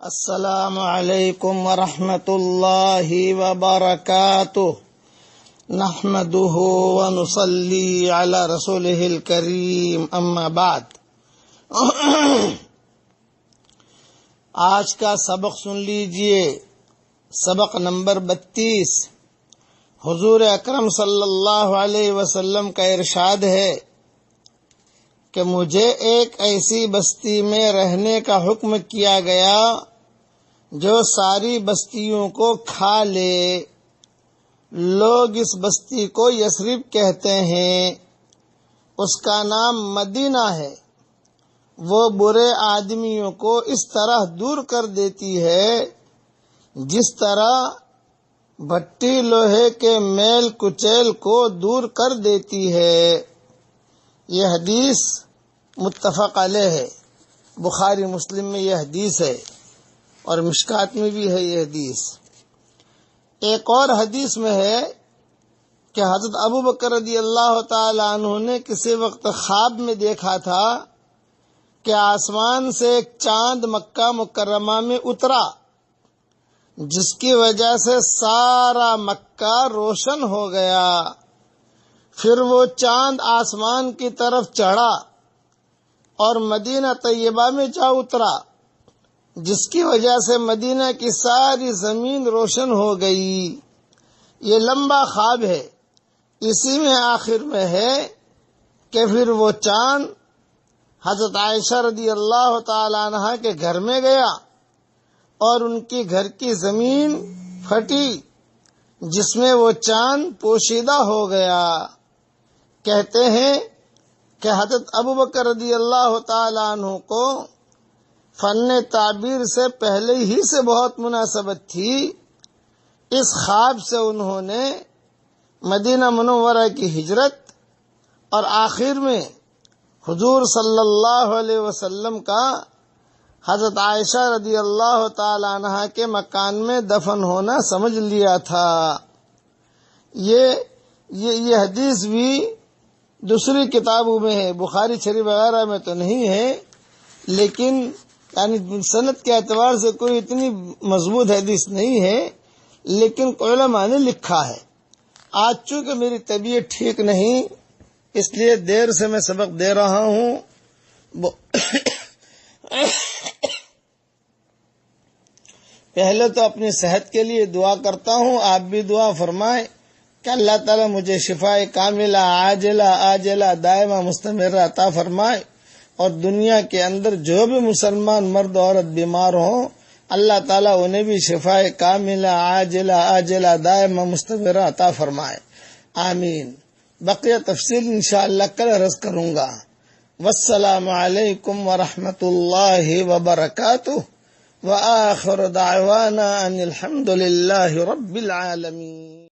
السلام علیکم ورحمۃ اللہ وبرکاتہ نحمده ونصلی علی رسولہ الکریم اما بعد آج کا سبق سن لیجئے، سبق نمبر 32۔ حضور اکرم صلی اللہ علیہ وسلم کا ارشاد ہے کہ مجھے ایک ایسی بستی میں رہنے کا حکم کیا گیا جو ساری بستیوں کو کھا لے۔ لوگ اس بستی کو یثرب کہتے ہیں، اس کا نام مدینہ ہے۔ وہ برے آدمیوں کو اس طرح دور کر دیتی ہے جس طرح بھٹی لوہے کے میل کچیل کو دور کر دیتی ہے۔ یہ حدیث متفق علیہ ہے، بخاری مسلم میں یہ حدیث ہے اور مشکات میں بھی ہے یہ حدیث۔ ایک اور حدیث میں ہے کہ حضرت ابوبکر رضی اللہ تعالی عنہ نے کسی وقت خواب میں دیکھا تھا کہ آسمان سے ایک چاند مکہ مکرمہ میں اترا، جس کی وجہ سے سارا مکہ روشن ہو گیا۔ پھر وہ چاند آسمان کی طرف چڑھا اور مدینہ طیبہ میں جا اترا، جس کی وجہ سے مدینہ کی ساری زمین روشن ہو گئی۔ یہ لمبا خواب ہے، اسی میں آخر میں ہے کہ پھر وہ چاند حضرت عائشہ رضی اللہ تعالی عنہ کے گھر میں گیا اور ان کی گھر کی زمین پھٹی، جس میں وہ چاند پوشیدہ ہو گیا۔ کہتے ہیں کہ حضرت ابوبکر رضی اللہ تعالی عنہ کو فن تعبیر سے پہلے ہی سے بہت مناسبت تھی۔ اس خواب سے انہوں نے مدینہ منورہ کی ہجرت اور آخر میں حضور صلی اللہ علیہ وسلم کا حضرت عائشہ رضی اللہ تعالی عنہ کے مکان میں دفن ہونا سمجھ لیا تھا۔ یہ حدیث بھی دوسری کتابوں میں ہے، بخاری شریف وغیرہ میں تو نہیں ہے، لیکن یعنی سند کے اعتبار سے کوئی اتنی مضبوط حدیث نہیں ہے، لیکن علماء نے لکھا ہے۔ آج چونکہ میری طبیعت ٹھیک نہیں، اس لیے دیر سے میں سبق دے رہا ہوں۔ پہلے تو اپنی صحت کے لیے دعا کرتا ہوں، آپ بھی دعا فرمائیں کہ اللہ تعالیٰ مجھے شفاء کاملہ عاجلہ دائمہ مستمرہ عطا فرمائے، اور دنیا کے اندر جو بھی مسلمان مرد عورت بیمار ہوں، اللہ تعالیٰ انہیں بھی شفاء کاملہ عاجلہ دائمہ مستمرہ عطا فرمائے، آمین۔ بقیہ تفصیل انشاءاللہ کل عرض کروں گا۔ والسلام علیکم ورحمۃ اللہ وبرکاتہ، وآخر دعوانا ان الحمد للہ رب العالمین۔